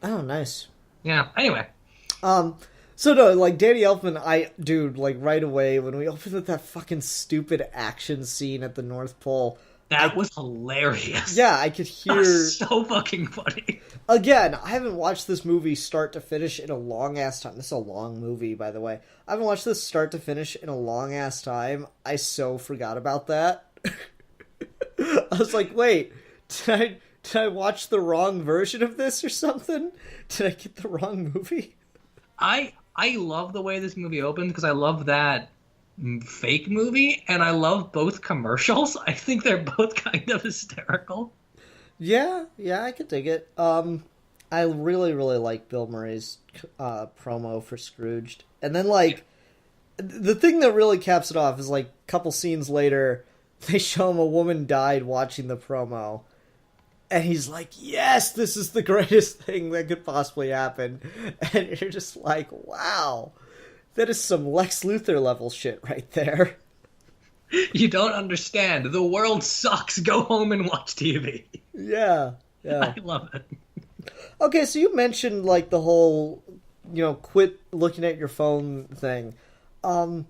Oh, nice. Yeah, anyway. So no, like, Danny Elfman, dude, like, right away, when we opened with that fucking stupid action scene at the North Pole... That was hilarious. Yeah, I could hear... That was so fucking funny. Again, I haven't watched this movie start to finish in a long-ass time. This is a long movie, by the way. I haven't watched this start to finish in a long-ass time. I so forgot about that. I was like, wait, did I watch the wrong version of this or something? Did I get the wrong movie? I love the way this movie opens because I love that fake movie, and I love both commercials. I think they're both kind of hysterical. Yeah, I could dig it. I really, really like Bill Murray's promo for Scrooged. And then, like, the thing that really caps it off is, like, a couple scenes later, they show him a woman died watching the promo. And he's like, yes, this is the greatest thing that could possibly happen. And you're just like, wow. That is some Lex Luthor level shit right there. You don't understand. The world sucks. Go home and watch TV. Yeah. I love it. Okay, so you mentioned, like, the whole, quit looking at your phone thing. And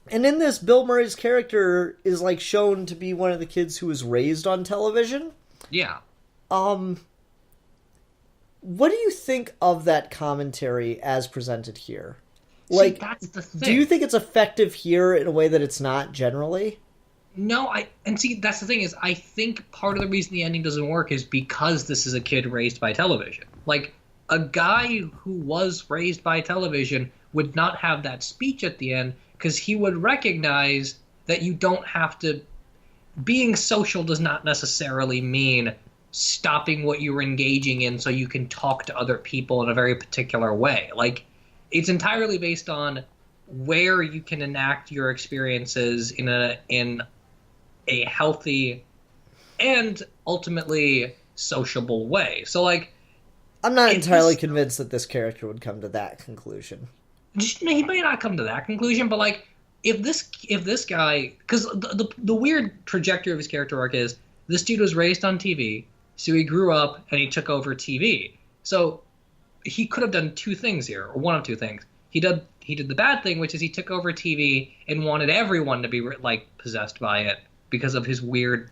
in this, Bill Murray's character is, like, shown to be one of the kids who was raised on television. Yeah. What do you think of that commentary as presented here? Like, see, that's the thing. Do you think it's effective here in a way that it's not generally? No, that's the thing is, I think part of the reason the ending doesn't work is because this is a kid raised by television. Like, a guy who was raised by television would not have that speech at the end because he would recognize that you don't have to... Being social does not necessarily mean stopping what you're engaging in so you can talk to other people in a very particular way. Like, it's entirely based on where you can enact your experiences in a healthy and ultimately sociable way. So, like, I'm not entirely convinced that this character would come to that conclusion. He may not come to that conclusion, but, like, if this guy, because the weird trajectory of his character arc is this dude was raised on TV, so he grew up and he took over TV. So he could have done two things here, or one of two things. he did the bad thing, which is he took over TV and wanted everyone to be like possessed by it because of his weird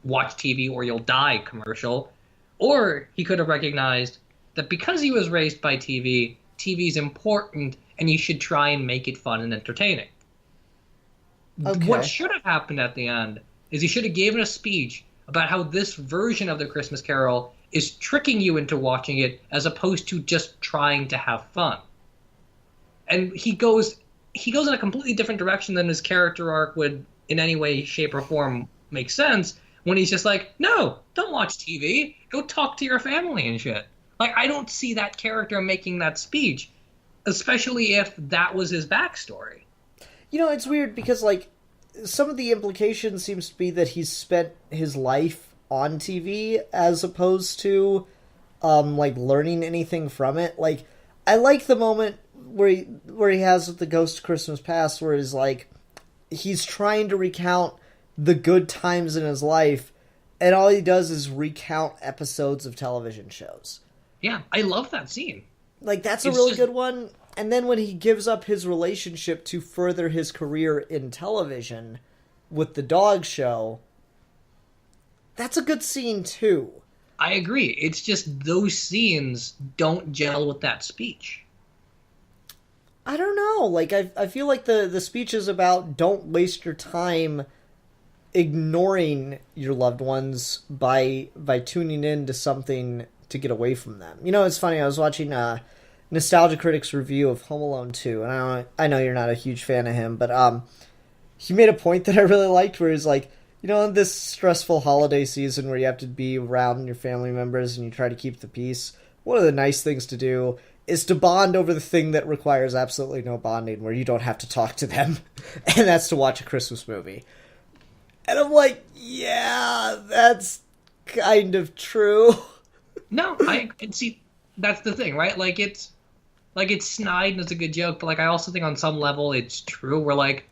watch TV or you'll die commercial. Or he could have recognized that because he was raised by TV, TV is important and you should try and make it fun and entertaining. Okay. What should have happened at the end is he should have given a speech about how this version of the Christmas Carol is tricking you into watching it as opposed to just trying to have fun. And he goes in a completely different direction than his character arc would in any way, shape, or form make sense when he's just like, no, don't watch TV. Go talk to your family and shit. Like, I don't see that character making that speech, especially if that was his backstory. You know, it's weird because, like, some of the implication seems to be that he's spent his life on TV as opposed to, like, learning anything from it. Like, I like the moment where he has with the Ghost of Christmas Past where he's, like, he's trying to recount the good times in his life, and all he does is recount episodes of television shows. Yeah, I love that scene. Like, that's a really good one. And then when he gives up his relationship to further his career in television with the dog show, that's a good scene, too. I agree. It's just those scenes don't gel with that speech. I don't know. Like, I feel like the speech is about don't waste your time ignoring your loved ones by tuning in to something to get away from them. You know, it's funny. I was watching Nostalgia Critic's review of Home Alone 2, and I know you're not a huge fan of him, but he made a point that I really liked where he's like, you know, in this stressful holiday season where you have to be around your family members and you try to keep the peace, one of the nice things to do is to bond over the thing that requires absolutely no bonding, where you don't have to talk to them, and that's to watch a Christmas movie. And I'm like, yeah, that's kind of true. No, and see, that's the thing, right? Like, it's snide and it's a good joke, but, like, I also think on some level it's true. We're like,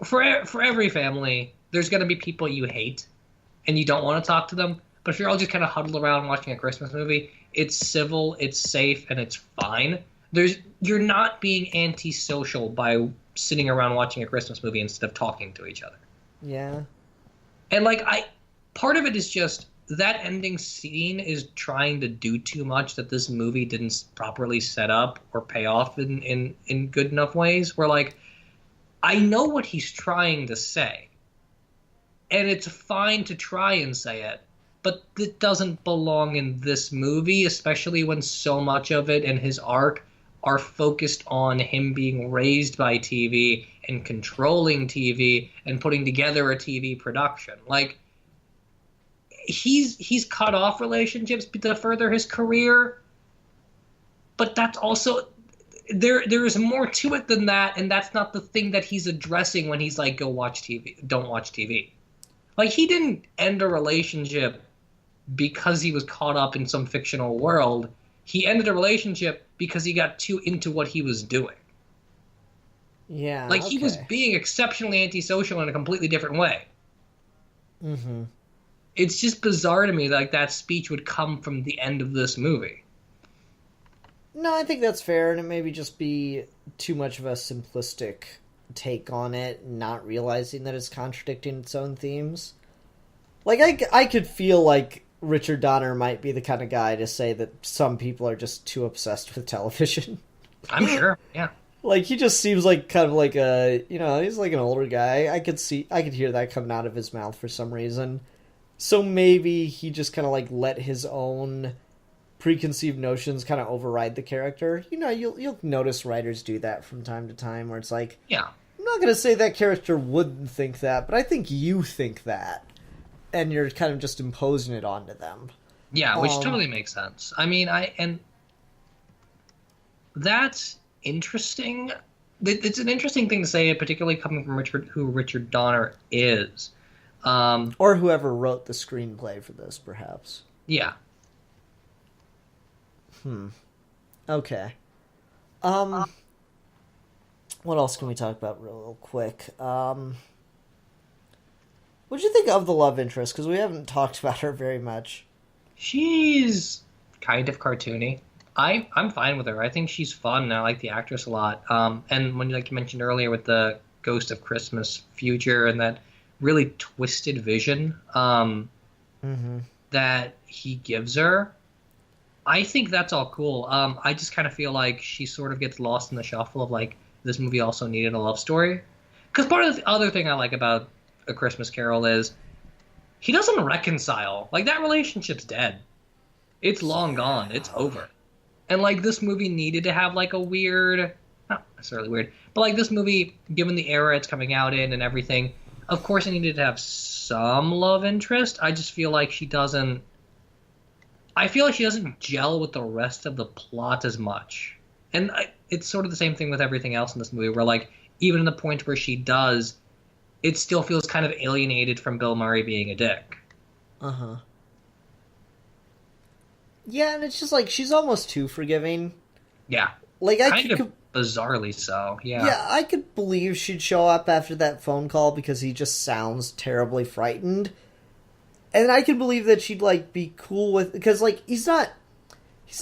for every family, there's going to be people you hate and you don't want to talk to them. But if you're all just kind of huddled around watching a Christmas movie, it's civil, it's safe, and it's fine. You're not being antisocial by sitting around watching a Christmas movie instead of talking to each other. Yeah. And, like, part of it is just that ending scene is trying to do too much that this movie didn't properly set up or pay off in good enough ways. Where, like, I know what he's trying to say, and it's fine to try and say it, but it doesn't belong in this movie, especially when so much of it and his arc are focused on him being raised by TV and controlling TV and putting together a TV production. Like, he's cut off relationships to further his career, but that's also there is more to it than that, and that's not the thing that he's addressing when he's like, go watch TV, don't watch TV. Like, he didn't end a relationship because he was caught up in some fictional world. He ended a relationship because he got too into what he was doing. Yeah, like, he was being exceptionally antisocial in a completely different way. Mm-hmm. It's just bizarre to me that, like, that speech would come from the end of this movie. No, I think that's fair, and it maybe just be too much of a simplistic take on it, not realizing that it's contradicting its own themes. Like, I could feel like Richard Donner might be the kind of guy to say that some people are just too obsessed with television. I'm sure, yeah. Like, he just seems like kind of like a, you know, he's like an older guy. I could hear that coming out of his mouth for some reason. So maybe he just kind of, like, let his own preconceived notions kind of override the character. You know, you'll notice writers do that from time to time, where it's like, yeah, I'm not going to say that character wouldn't think that, but I think you think that. And you're kind of just imposing it onto them. Yeah, which totally makes sense. I mean, and that's interesting. It's an interesting thing to say, particularly coming from who Richard Donner is. Or whoever wrote the screenplay for this, perhaps. Yeah. Okay. What else can we talk about real quick? What'd you think of the love interest? Because we haven't talked about her very much. She's kind of cartoony. I'm fine with her. I think she's fun, and I like the actress a lot. And when, like you mentioned earlier, with the Ghost of Christmas Future and that really twisted vision that he gives her, I think that's all cool. I just kind of feel like she sort of gets lost in the shuffle of, like, this movie also needed a love story. Because part of the other thing I like about A Christmas Carol is he doesn't reconcile. Like, that relationship's dead. It's long gone. It's over. And, like, this movie needed to have, like, a weird... Not necessarily weird, but, like, this movie, given the era it's coming out in and everything, of course it needed to have some love interest. I just feel like she doesn't... I feel like she doesn't gel with the rest of the plot as much. And it's sort of the same thing with everything else in this movie, where, like, even in the point where she does, it still feels kind of alienated from Bill Murray being a dick. Uh-huh. Yeah, and it's just like she's almost too forgiving. Yeah. Like Bizarrely so. Yeah. Yeah, I could believe she'd show up after that phone call because he just sounds terribly frightened. And I could believe that she'd, like, be cool with... Because, like, he's not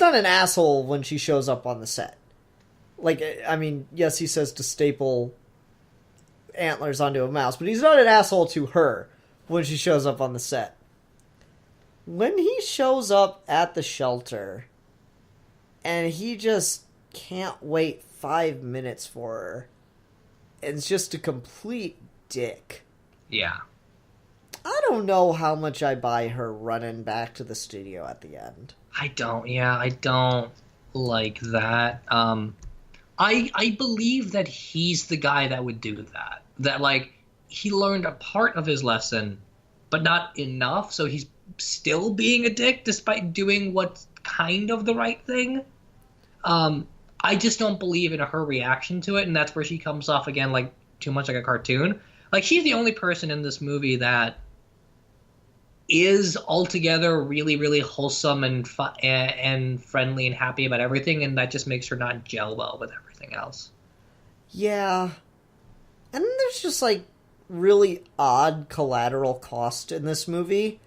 an asshole when she shows up on the set. Like, I mean, yes, he says to staple antlers onto a mouse, but he's not an asshole to her when she shows up on the set. When he shows up at the shelter and he just can't wait 5 minutes for her, it's just a complete dick. Yeah. I don't know how much I buy her running back to the studio at the end. I don't like that. I believe that he's the guy that would do that. That, like, he learned a part of his lesson, but not enough, so he's still being a dick despite doing what's kind of the right thing. I just don't believe in her reaction to it, and that's where she comes off again like too much like a cartoon. Like, she's the only person in this movie that is altogether really, really wholesome and and friendly and happy about everything, and that just makes her not gel well with everything else. Yeah. And then there's just, like, really odd collateral cost in this movie.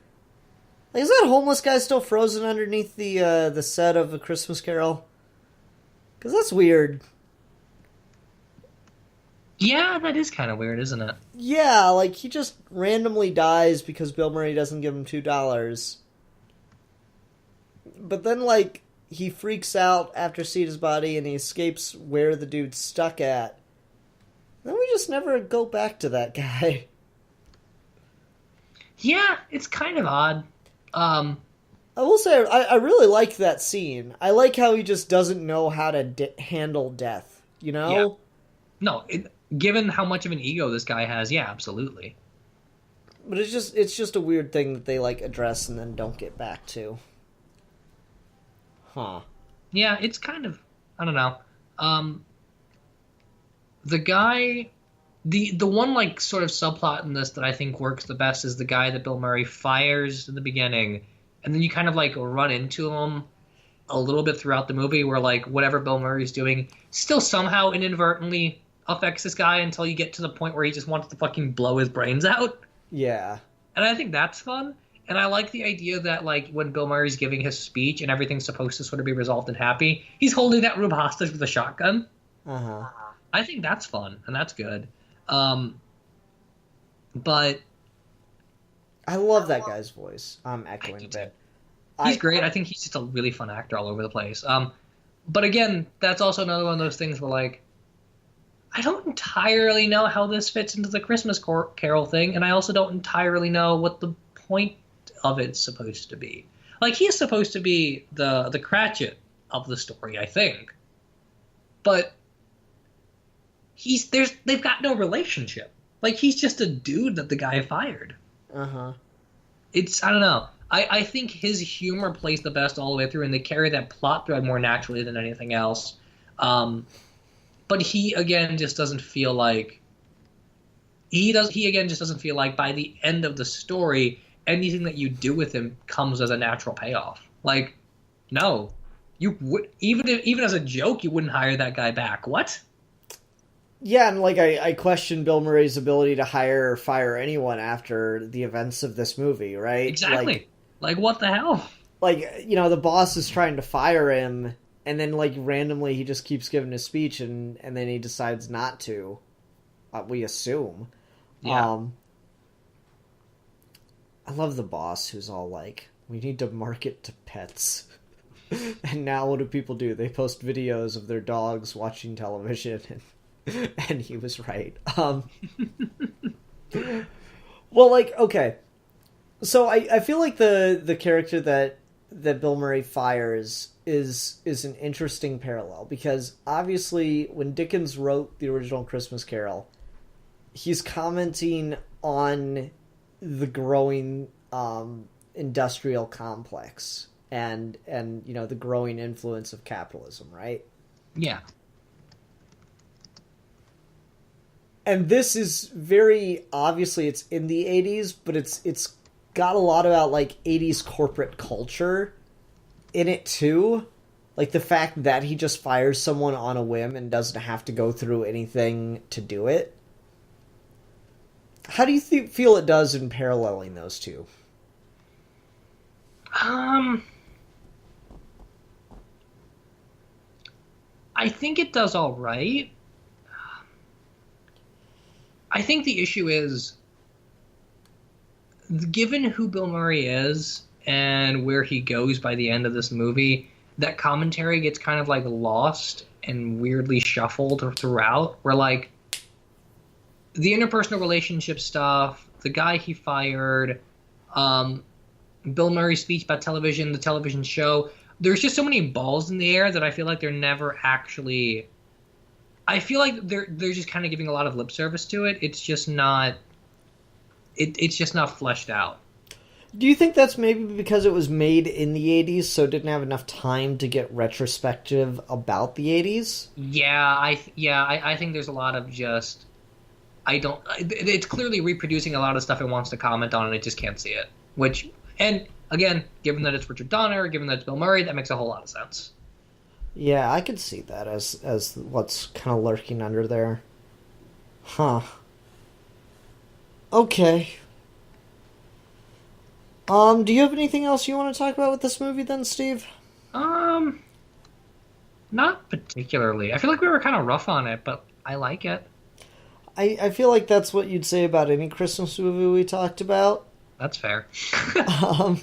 Like, is that homeless guy still frozen underneath the set of A Christmas Carol? Because that's weird. Yeah, that is kind of weird, isn't it? Yeah, like, he just randomly dies because Bill Murray doesn't give him $2. But then, like, he freaks out after seeing his body and he escapes where the dude's stuck at. Then we just never go back to that guy. Yeah, it's kind of odd. I will say, I really like that scene. I like how he just doesn't know how to handle death, you know? Yeah. No, given how much of an ego this guy has, yeah, absolutely. But it's just a weird thing that they, like, address and then don't get back to. Huh. Yeah, it's kind of, I don't know. The guy, the one, like, sort of subplot in this that I think works the best is the guy that Bill Murray fires in the beginning, and then you kind of, like, run into him a little bit throughout the movie where, like, whatever Bill Murray's doing still somehow inadvertently affects this guy until you get to the point where he just wants to fucking blow his brains out. Yeah. And I think that's fun. And I like the idea that, like, when Bill Murray's giving his speech and everything's supposed to sort of be resolved and happy, he's holding that Rube hostage with a shotgun. Uh-huh. I think that's fun, and that's good. But I love that guy's voice. I'm echoing a bit. He's great. I think he's just a really fun actor all over the place. But again, that's also another one of those things where, like, I don't entirely know how this fits into the Christmas Carol thing, and I also don't entirely know what the point of it's supposed to be. Like, he is supposed to be the Cratchit of the story, I think. But they've got no relationship. Like, he's just a dude that the guy fired. Uh-huh. I don't know. I think his humor plays the best all the way through, and they carry that plot thread more naturally than anything else. But he, again, just doesn't feel like... He again just doesn't feel like by the end of the story, anything that you do with him comes as a natural payoff. Like, no. You would... Even as a joke, you wouldn't hire that guy back. What? Yeah, and, like, I question Bill Murray's ability to hire or fire anyone after the events of this movie, right? Exactly. Like, what the hell? Like, you know, the boss is trying to fire him, and then like randomly he just keeps giving his speech, and then he decides not to. We assume. Yeah. I love the boss who's all like, "We need to market to pets." And now what do people do? They post videos of their dogs watching television, and he was right. Well, like, okay. So I feel like the character that Bill Murray fires is an interesting parallel, because obviously when Dickens wrote the original Christmas Carol, he's commenting on the growing industrial complex and you know, the growing influence of capitalism, right? Yeah. And this is very obviously, it's in the 80s, but it's got a lot about like 80s corporate culture in it too. Like the fact that he just fires someone on a whim and doesn't have to go through anything to do it. How do you feel it does in paralleling those two? I think it does all right. I think the issue is, given who Bill Murray is and where he goes by the end of this movie, that commentary gets kind of like lost and weirdly shuffled throughout, where like the interpersonal relationship stuff, the guy he fired, Bill Murray's speech about television, the television show, there's just so many balls in the air that I feel like they're never actually... I feel like they're just kind of giving a lot of lip service to it. It's just not... It's just not fleshed out. Do you think that's maybe because it was made in the 80s, so it didn't have enough time to get retrospective about the 80s? Yeah, I think there's a lot of just... It's clearly reproducing a lot of stuff it wants to comment on, and it just can't see it. Which, and again, given that it's Richard Donner, given that it's Bill Murray, that makes a whole lot of sense. Yeah, I could see that as what's kind of lurking under there. Huh. Okay. Do you have anything else you want to talk about with this movie then, Steve? Not particularly. I feel like we were kind of rough on it, but I like it. I feel like that's what you'd say about any Christmas movie we talked about. That's fair. I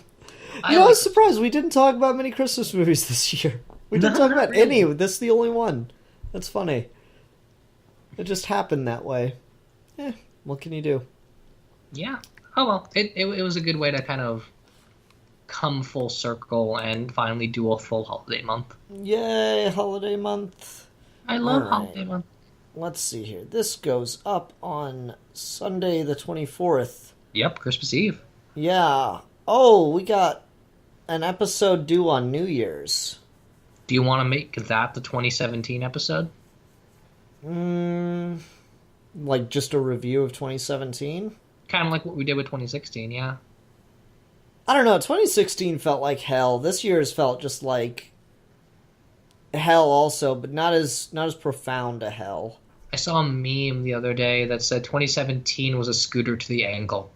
was surprised we didn't talk about many Christmas movies this year. We didn't talk about any. This is the only one. That's funny. It just happened that way. What can you do? Yeah. Oh well. It was a good way to kind of come full circle and finally do a full holiday month. Yay, holiday month. I love holiday month. Let's see here. This goes up on Sunday the 24th. Yep, Christmas Eve. Yeah. Oh, we got an episode due on New Year's. Do you want to make that the 2017 episode? Like just a review of 2017? Kind of like what we did with 2016, yeah. I don't know, 2016 felt like hell. This year's felt just like hell also, but not as profound a hell. I saw a meme the other day that said 2017 was a scooter to the ankle.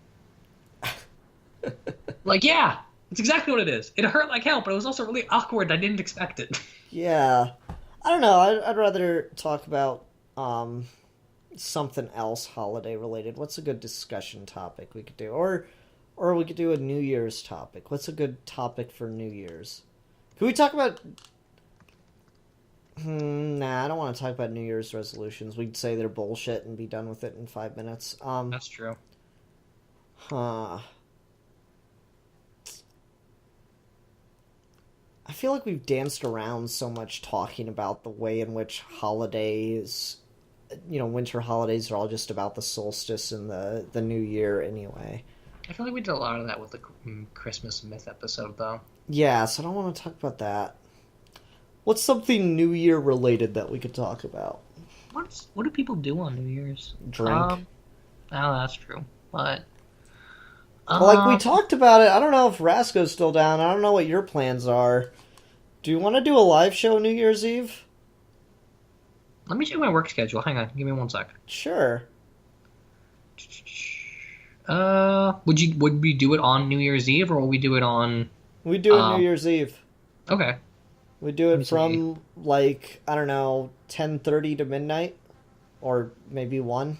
Like, yeah, it's exactly what it is. It hurt like hell, but it was also really awkward. I didn't expect it. Yeah. I don't know. I'd rather talk about something else holiday related. What's a good discussion topic we could do? Or we could do a New Year's topic. What's a good topic for New Year's? Can we talk about... Nah, I don't want to talk about New Year's resolutions. We'd say they're bullshit and be done with it in 5 minutes. That's true. Huh. I feel like we've danced around so much talking about the way in which holidays, winter holidays are all just about the solstice and the new year anyway. I feel like we did a lot of that with the Christmas myth episode, though. Yeah, so I don't want to talk about that. What's something New Year related that we could talk about? What do people do on New Year's? Drink. Oh, that's true. But like we talked about it. I don't know if Rasco's still down. I don't know what your plans are. Do you want to do a live show New Year's Eve? Let me check my work schedule. Hang on, give me 1 sec. Sure. Would we do it on New Year's Eve, or will we do it on? We do it New Year's Eve. Okay. We do it from, like, I don't know, 10:30 to midnight? Or maybe 1?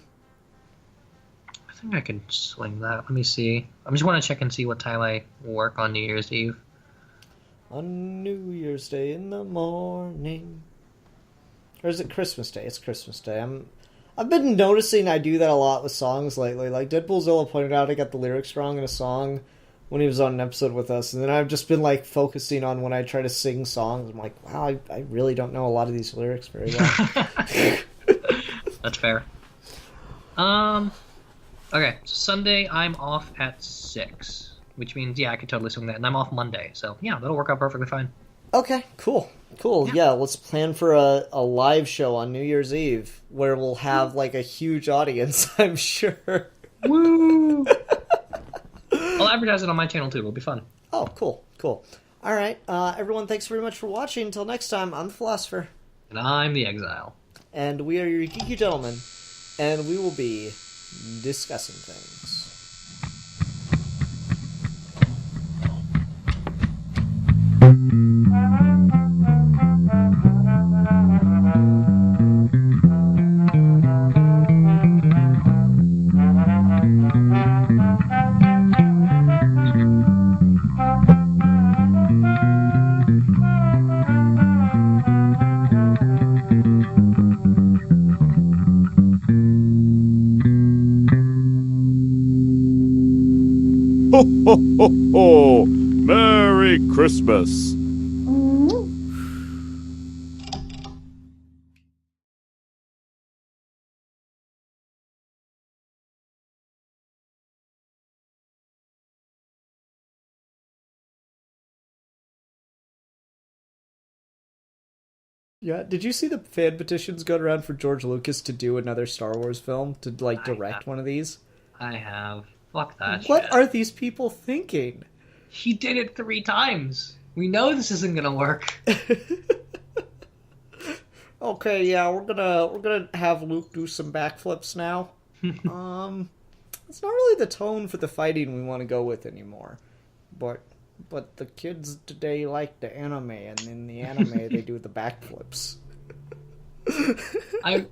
I think I can swing that. Let me see. I just want to check and see what time I work on New Year's Eve. On New Year's Day in the morning. Or is it Christmas Day? It's Christmas Day. I've been noticing I do that a lot with songs lately. Like, Deadpoolzilla pointed out I got the lyrics wrong in a song when he was on an episode with us, and then I've just been, like, focusing on when I try to sing songs. I'm like, wow, I really don't know a lot of these lyrics very well. That's fair. Okay, so Sunday I'm off at 6, which means, yeah, I could totally swing that, and I'm off Monday, so, yeah, that'll work out perfectly fine. Okay, cool. Yeah, let's plan for a live show on New Year's Eve where we'll have, like, a huge audience, I'm sure. Woo! I'll advertise it on my channel, too. It'll be fun. Oh, cool. All right, everyone, thanks very much for watching. Until next time, I'm the Philosopher. And I'm the Exile. And we are your Geeky Gentlemen, and we will be discussing things. Ho, ho, ho, ho! Merry Christmas! Yeah, did you see the fan petitions going around for George Lucas to do another Star Wars film, to, like, direct one of these? I have. Fuck that What shit. are these people thinking? He did it 3 times. We know this isn't gonna work. Okay, yeah, we're gonna have Luke do some backflips now. It's not really the tone for the fighting we want to go with anymore. But the kids today like the anime, and in the anime they do the backflips. I